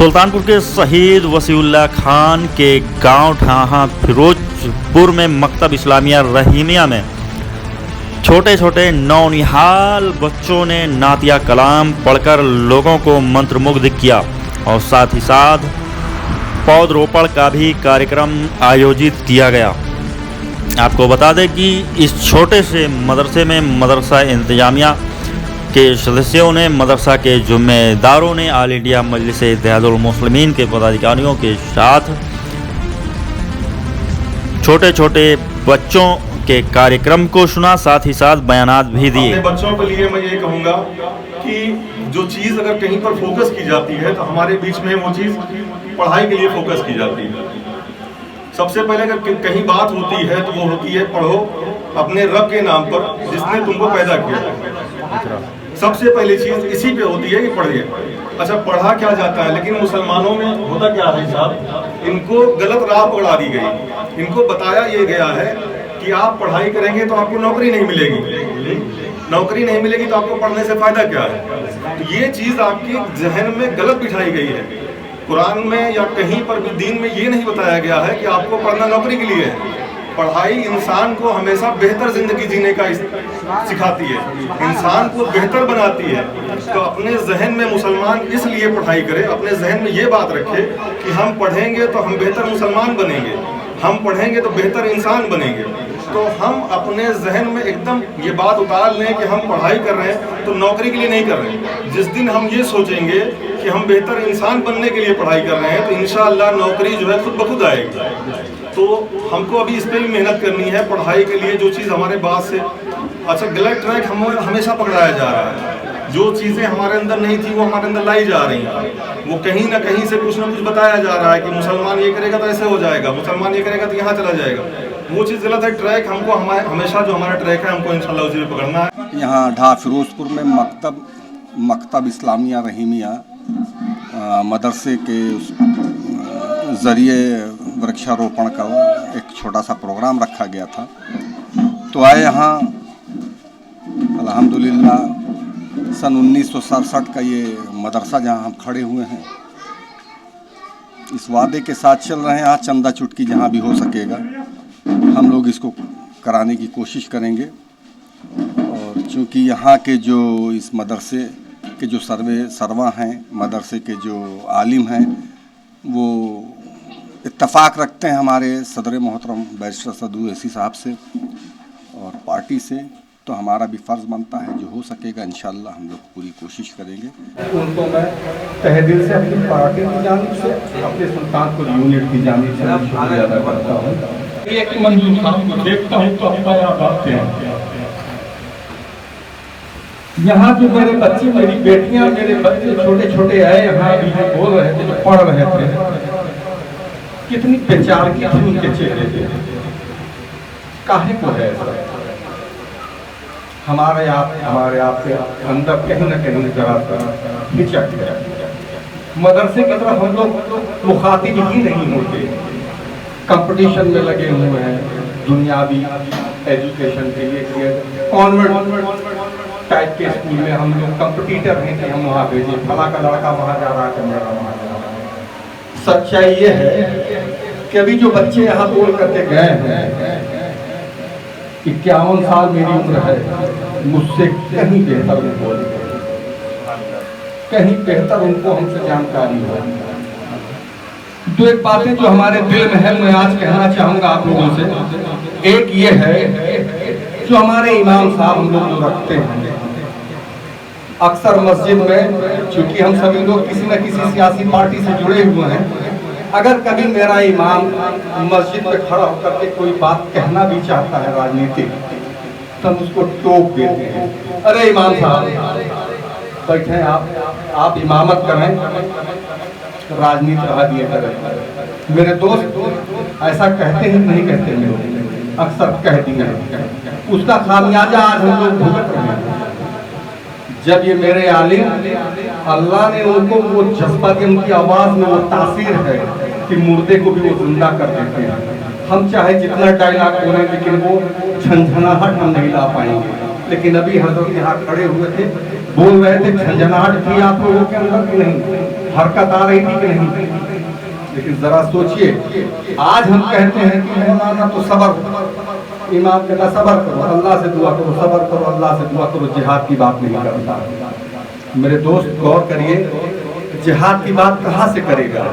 सुल्तानपुर के शहीद वसीउल्लाह खान के गांव ढाहा फिरोजपुर में मकतब इस्लामिया रहीमिया में छोटे छोटे नौनिहाल बच्चों ने नातिया कलाम पढ़कर लोगों को मंत्रमुग्ध किया और साथ ही साथ पौधरोपण का भी कार्यक्रम आयोजित किया गया। आपको बता दें कि इस छोटे से मदरसे में मदरसा इंतजामिया के सदस्यों ने, मदरसा के जुम्मेदारों ने ऑल इंडिया मजलिस इत्तेहादुल मुस्लिमीन के पदाधिकारियों के साथ छोटे छोटे बच्चों के कार्यक्रम को सुना, साथ ही साथ बयानात भी दिए। अपने बच्चों के लिए मैं ये कहूँगा कि जो चीज़ अगर कहीं पर फोकस की जाती है तो हमारे बीच में वो चीज़ पढ़ाई के लिए फोकस की जाती है। सबसे पहले अगर कहीं बात होती है तो वो होती है पढ़ो अपने रब के नाम पर जिसने तुमको पैदा किया। सबसे पहली चीज़ इसी पे होती है कि पढ़िए। अच्छा, पढ़ा क्या जाता है, लेकिन मुसलमानों में होता क्या है साहब, इनको गलत राह पकड़ा दी गई। इनको बताया ये गया है कि आप पढ़ाई करेंगे तो आपको नौकरी नहीं मिलेगी, नौकरी नहीं मिलेगी तो आपको पढ़ने से फायदा क्या है। तो ये चीज़ आपके जहन में गलत बिठाई गई है। कुरान में या कहीं पर भी दीन में ये नहीं बताया गया है कि आपको पढ़ना नौकरी के लिए है। पढ़ाई इंसान को हमेशा बेहतर जिंदगी जीने का सिखाती है, इंसान को बेहतर बनाती है। तो अपने जहन में मुसलमान इसलिए पढ़ाई करे, अपने जहन में ये बात रखे कि हम पढ़ेंगे तो हम बेहतर मुसलमान बनेंगे, हम पढ़ेंगे तो बेहतर इंसान बनेंगे। तो हम अपने जहन में एकदम ये बात उतार लें कि हम पढ़ाई कर रहे हैं तो नौकरी के लिए नहीं कर रहे हैं। जिस दिन हम ये सोचेंगे कि हम बेहतर इंसान बनने के लिए पढ़ाई कर रहे हैं तो इंशाअल्लाह नौकरी जो है खुद ब खुद आएगी। तो हमको अभी इस पर भी मेहनत करनी है पढ़ाई के लिए। जो चीज़ हमारे बात से अच्छा गलत ट्रैक हम हमेशा पकड़ाया जा रहा है, जो चीज़ें हमारे अंदर नहीं थी वो हमारे अंदर लाई जा रही हैं। वो कहीं ना कहीं से कुछ ना कुछ बताया जा रहा है कि मुसलमान ये करेगा तो ऐसे हो जाएगा, मुसलमान ये करेगा तो यहाँ चला जाएगा। वो चीज़ गलत है। ट्रैक हमको हमेशा जो हमारा ट्रैक है हमको इंशाल्लाह उसी पे पकड़ना है। यहाँ ढा फिरोजपुर में मकतब इस्लामिया रहीमिया मदरसे के ज़रिए वृक्षारोपण का एक छोटा सा प्रोग्राम रखा गया था। तो आए यहाँ अल्हम्दुलिल्लाह सन 1967 का ये मदरसा जहाँ हम खड़े हुए हैं, इस वादे के साथ चल रहे हैं यहाँ चंदा चुटकी जहाँ भी हो सकेगा हम लोग इसको कराने की कोशिश करेंगे। और चूँकि यहाँ के जो इस मदरसे के जो सरवा हैं, मदरसे के जो आलिम हैं, वो इत्तफाक रखते हैं हमारे सदर मोहतरम बैरिस्टर सदर ओवैसी साहब से और पार्टी से, तो हमारा भी फ़र्ज़ बनता है जो हो सकेगा इंशाअल्लाह हम लोग पूरी कोशिश करेंगे। उनको मैं तहे दिल से अपनी पार्टी की जानिब से, अपने सुल्तानपुर यूनिट की जानिब से शुक्रिया अदा करता हूँ। एक मंजूर साहब को देखता हूँ तो अपना याद आते हैं। यहाँ जो मेरे बच्चे, मेरी बेटियाँ, मेरे बच्चे छोटे छोटे आए यहाँ अभी जो बोल रहे थे, जो पढ़ रहे थे, कितनी बेचारगी थी उनके चेहरे पे। काहे को है ऐसा? हमारे आप के अंदर कहीं न कहीं जरा हिचक है। मदरसे की तरफ हम लोग मुखातिब ही नहीं होते, कंपटीशन में लगे हुए हैं दुनियावी एजुकेशन के लिए। कॉन्वेंट टाइप के स्कूल में हम लोग कंपटीटर हैं कि हम वहाँ भेजें, फला का लड़का वहाँ जा रहा है, मेरा वहाँ जा रहा है। सच्चाई ये है कि अभी जो बच्चे यहाँ बोल करके गए हैं, 51 साल मेरी उम्र है, मुझसे कहीं बेहतर बोल, कहीं बेहतर उनको हमसे जानकारी हो। दो एक बातें जो हमारे दिल में है मैं आज कहना चाहूँगा आप लोगों से। एक ये है जो हमारे इमाम साहब हम लोग जो रखते हैं, अक्सर मस्जिद में, चूँकि हम सभी लोग किसी न किसी सियासी पार्टी से जुड़े हुए हैं, अगर कभी मेरा इमाम मस्जिद में खड़ा होकर के कोई बात कहना भी चाहता है राजनीतिक, तो हम उसको टोक देते हैं, अरे इमाम साहब बैठे आप इमामत करें, राजनीति रहा दिए करें। मेरे दोस्त ऐसा कहते ही नहीं कहते लोग, अक्सर कह दिए, उसका खामियाजा आज हम लोग भुगत रहे हैं। जब ये मेरे आलिम, अल्लाह ने उनको वो जज्बा दी, उनकी आवाज़ में वो तासीर है कि मुर्दे को भी वो जिंदा कर देते हैं। हम चाहे जितना डायलॉग बोलें लेकिन वो झंझनाहट हम नहीं ला पाएंगे। लेकिन अभी हजरत यहाँ खड़े हुए थे, बोल रहे थे झंझनाहट थी आप लोगों के अंदर कि नहीं? हरकत आ रही थी कि नहीं? लेकिन जरा सोचिए, आज हम कहते हैं कि मौलाना तो सबर, इमाम कहता सबर करो, अल्लाह से दुआ करो, सबर करो, अल्लाह से दुआ करो, जिहाद की बात नहीं करता। मेरे दोस्त गौर करिए, जिहाद की बात कहाँ से करेगा?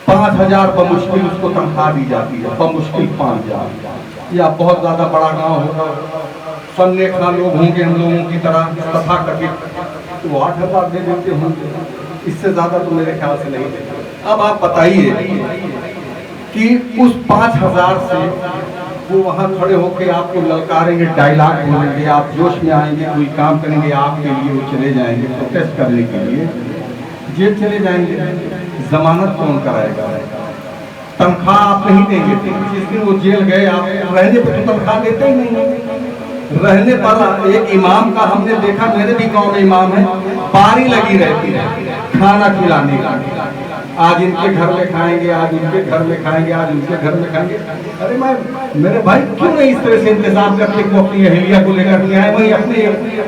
5,000 बमुश्किल उसको तनख्वाह दी जाती है, बमुश्किल 5,000। या बहुत ज्यादा बड़ा गांव होगा, सन्ने खां लोग होंगे हम लोगों की तरह तथा कथित, तो 8,000 दे देते होंगे, इससे ज्यादा तो मेरे ख्याल से नहीं देते। अब आप बताइए कि उस 5,000 से वो वहाँ खड़े होकर आपको ललकारेंगे, डायलॉग बोलेंगे, आप जोश में आएंगे, कोई काम करेंगे आपके लिए, वो चले जाएंगे प्रोटेस्ट करने के लिए, जेल चले जाएंगे, जमानत कौन कराएगा? तनख्वाह आप नहीं देंगे थे, जिस दिन वो जेल गए आप रहने पर तो तनख्वाह देते ही नहीं। रहने पर एक इमाम का हमने देखा, मेरे भी गांव में इमाम है, बारी लगी रहती है खाना खिलाने का, आज इनके घर में खाएंगे, आज उनके घर में खाएंगे, आज उनके घर में खाएंगे। अरे मेरे भाई क्यों नहीं इस तरह से इंतजाम करते कि वो अपनी अहलिया को लेकर नहीं आए, वही अपने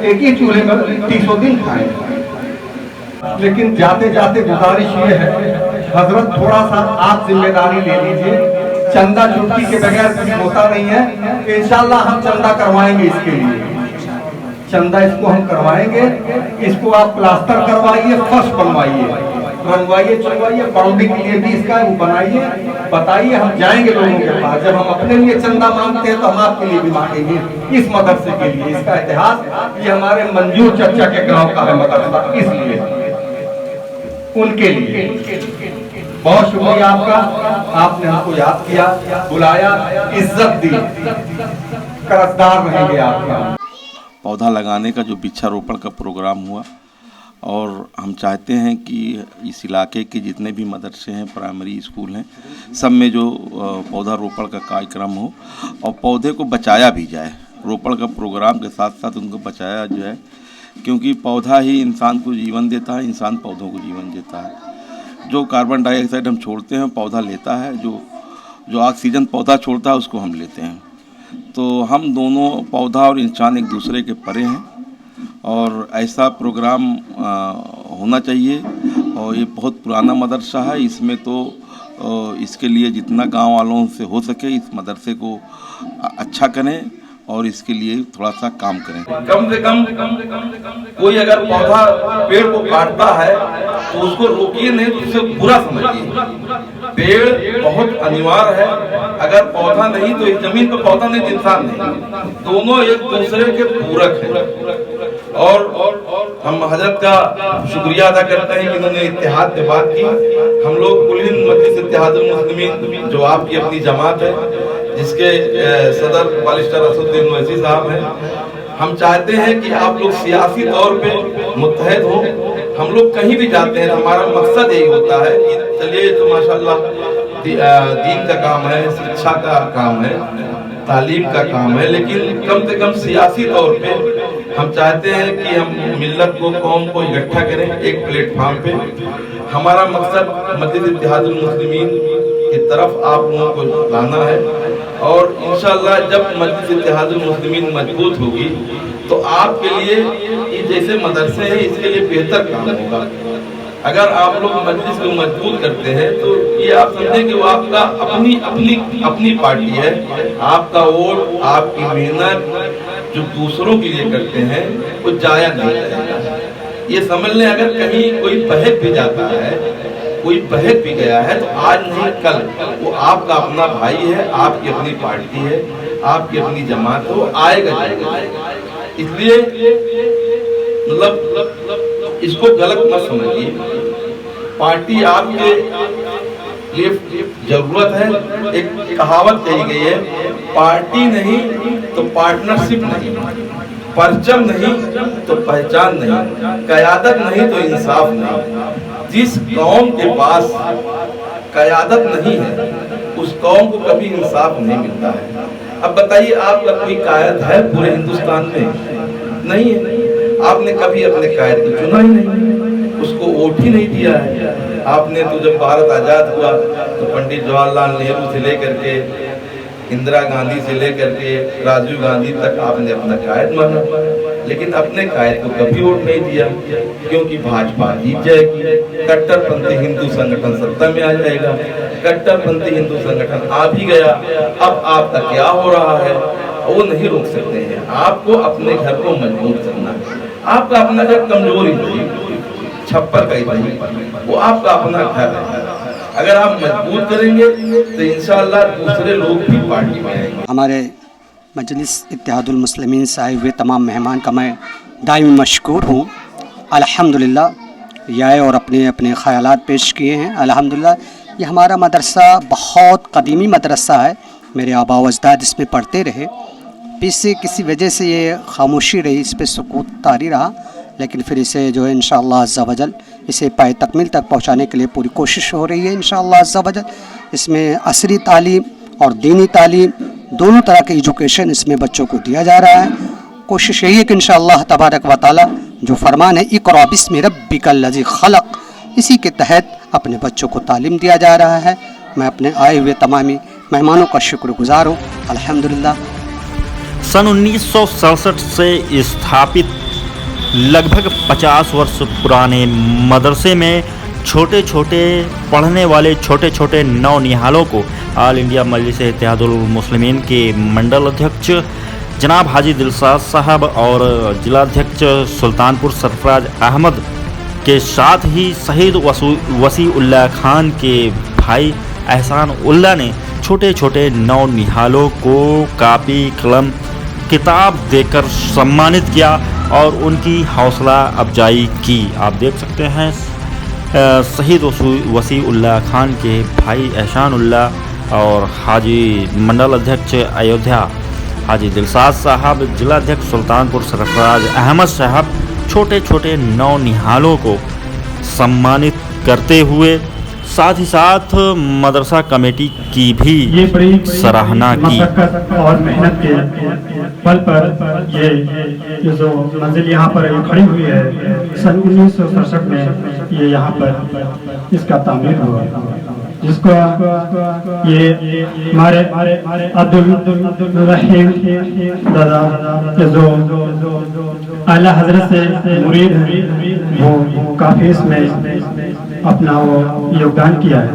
एक ही चूल्हे पर 300 दिन खाए। लेकिन जाते जाते गुजारिश ये है, हजरत थोड़ा सा आप जिम्मेदारी ले लीजिए, चंदा चुटकी के बगैर कुछ होता नहीं है। इंशाल्लाह हम चंदा करवाएंगे, इसके लिए चंदा इसको हम करवाएंगे। इसको आप प्लास्टर करवाइए, फर्श बनवाइए, रंगवाइए, चलवाइए, बाउंड्री के लिए भी इसका वो बनाइए, बताइए, हम जाएंगे लोगों के पास। जब हम अपने लिए चंदा मांगते हैं तो हम आपके लिए भी मांगेंगे, इस मदरसे के लिए। इसका इतिहास ये हमारे मंजूर चचा के गांव का है मदरसा, इसलिए उनके लिए बहुत शुक्रिया आपका, आपने हमको याद किया, बुलाया, इज्जत दी, कर्जदार रहेंगे आपका। पौधा लगाने का जो वृक्षारोपण का प्रोग्राम हुआ, और हम चाहते हैं कि इस इलाके के जितने भी मदरसे हैं, प्राइमरी स्कूल हैं, सब में जो पौधारोपण का कार्यक्रम हो और पौधे को बचाया भी जाए। रोपण का प्रोग्राम के साथ साथ उनको बचाया जाए, क्योंकि पौधा ही इंसान को जीवन देता है, इंसान पौधों को जीवन देता है। जो कार्बन डाइऑक्साइड हम छोड़ते हैं पौधा लेता है, जो ऑक्सीजन पौधा छोड़ता है उसको हम लेते हैं। तो हम दोनों, पौधा और इंसान, एक दूसरे के परे हैं, और ऐसा प्रोग्राम होना चाहिए। और ये बहुत पुराना मदरसा है, इसमें तो इसके लिए जितना गांव वालों से हो सके इस मदरसे को अच्छा करें और इसके लिए थोड़ा सा काम करें। कम से कम कोई अगर पौधा पेड़ को काटता है तो उसको रोकिए नहीं, तो उसे बुरा समझिए। पेड़ बहुत अनिवार्य है, अगर पौधा नहीं तो इस जमीन पर पौधा नहीं, इंसान नहीं, दोनों एक दूसरे के पूरक हैं। और हम हजरत का शुक्रिया अदा करते हैं कि इन्होंने इत्तेहाद पे बात की। हम लोग कुल हिंद मजलिस इत्तेहादुल मुस्लिमीन, जो आपकी अपनी जमात है, जिसके सदर बालिस्टर असदुद्दीन ओवैसी साहब हैं, हम चाहते हैं कि आप लोग सियासी तौर पे मुत्तहद हों। हम लोग कहीं भी जाते हैं, हमारा मकसद यही होता है कि चलिए तो माशाल्लाह दीन का काम है, शिक्षा का काम है, तालीम का काम है, लेकिन कम से कम सियासी तौर पे हम चाहते हैं कि हम मिल्लत को, कौम को इकट्ठा करें एक प्लेटफॉर्म पे। हमारा मकसद मस्जिद इत्तेहादुल मुस्लिमीन की तरफ आप लोगों को लाना है, और इंशाअल्लाह जब मस्जिद इत्तेहादुल मुस्लिमीन मजबूत होगी तो आपके लिए ये जैसे मदरसे हैं इसके लिए बेहतर काम होगा। अगर आप लोग मजलिस को मजबूत करते हैं तो ये आप समझें कि वो आपका अपनी पार्टी है, आपका वोट, आपकी मेहनत जो दूसरों के लिए करते हैं वो जाया नहीं जाएगा। ये समझ लें, अगर कहीं कोई बहक भी जाता है, कोई बहक भी गया है, तो आज नहीं कल वो आपका अपना भाई है, आपकी अपनी पार्टी है, आपकी अपनी जमात है, वो आएगा जाएगा। इसलिए मतलब इसको गलत मत समझिए। पार्टी आपके लिए जरूरत है। एक कहावत कही गई है, पार्टी नहीं तो पार्टनरशिप नहीं, परचम नहीं तो पहचान नहीं, कयादत नहीं तो इंसाफ नहीं। जिस कौम के पास कयादत नहीं है उस कौम को कभी इंसाफ नहीं मिलता है। अब बताइए, आपका कोई कायद है पूरे हिंदुस्तान में? नहीं है। आपने कभी अपने कायद को चुना ही नहीं, उसको वोट ही नहीं दिया है। आपने तो जब भारत आजाद हुआ तो पंडित जवाहरलाल नेहरू से लेकर के इंदिरा गांधी से लेकर के राजीव गांधी तक आपने अपना कायद माना, लेकिन अपने कायद को कभी वोट नहीं दिया, क्योंकि भाजपा जीत जाएगी, कट्टरपंथी हिंदू संगठन सत्ता में आ जाएगा। कट्टरपंथी हिंदू संगठन आ भी गया, अब आपका क्या हो रहा है वो नहीं रोक सकते हैं। आपको अपने घर को मजबूत करना है। आपका अपना घर कमजोरी नहीं, छप्पर का ही नहीं, वो आपका अपना घर है। अगर आप मजबूत करेंगे तो इंशाअल्लाह दूसरे लोग भी पार्टी में आएंगे। हमारे मजलिस इत्तेहादुल मुस्लिमीन से आए हुए तमाम मेहमान का मैं दायमी मशकूर हूँ। अल्हम्दुलिल्लाह ये आए और अपने अपने ख़यालात पेश किए हैं। अल्हम्दुलिल्लाह ये हमारा मदरसा बहुत कदीमी मदरसा है, मेरे आबा व अजदाद इसमें पढ़ते रहे। पीछे किसी वजह से ये खामोशी रही, इस पर सुकूत तारी रहा, लेकिन फिर इसे जो है इंशाअल्लाह अज़्ज़ा वजल इसे पाए तकमील तक पहुँचाने के लिए पूरी कोशिश हो रही है इंशाअल्लाह अज़्ज़ा वजल। इसमें असरी तालीम और दीनी तालीम दोनों तरह के एजुकेशन इसमें बच्चों को दिया जा रहा है। कोशिश यही है कि इंशाअल्लाह तबारक व तआला जो फरमान है इक़रा बिस्मि रब्बिकल लज़ी खलक़, इसी के तहत अपने बच्चों को तालीम दिया जा रहा है। मैं अपने आए हुए तमामी मेहमानों का शुक्रगुज़ार हूँ अल्हम्दुलिल्लाह। सन 1967 से स्थापित लगभग 50 वर्ष पुराने मदरसे में छोटे छोटे पढ़ने वाले छोटे छोटे नौनिहालों को ऑल इंडिया मजलिस इत्तेहादुल मुस्लिमीन के मंडल अध्यक्ष जनाब हाजी दिलसाद साहब और जिलाध्यक्ष सुल्तानपुर सरफराज अहमद के साथ ही शहीद वसी उल्लाह खान के भाई एहसान उल्लाह ने छोटे छोटे नौनिहालों को कापी कलम किताब देकर सम्मानित किया और उनकी हौसला अफजाई की। आप देख सकते हैं शहीद वसी उल्लाह खान के भाई एहसान उल्लाह और हाजी मंडल अध्यक्ष अयोध्या हाजी दिलसाद साहब, जिलाध्यक्ष सुल्तानपुर सरफराज अहमद साहब छोटे छोटे नौनिहालों को सम्मानित करते हुए साथ ही साथ मदरसा कमेटी की भी सराहना की। और मेहनत के बल पर ये जो मंजिल यहाँ पर खड़ी हुई है, सन 1967 में ये यहाँ पर इसका तामीर हुआ, जिसको ये हमारे अब्दुल रहीम दादा जो आला हजरत से मुरीद हैं, वो काफ़ी इसमें अपना वो योगदान किया है।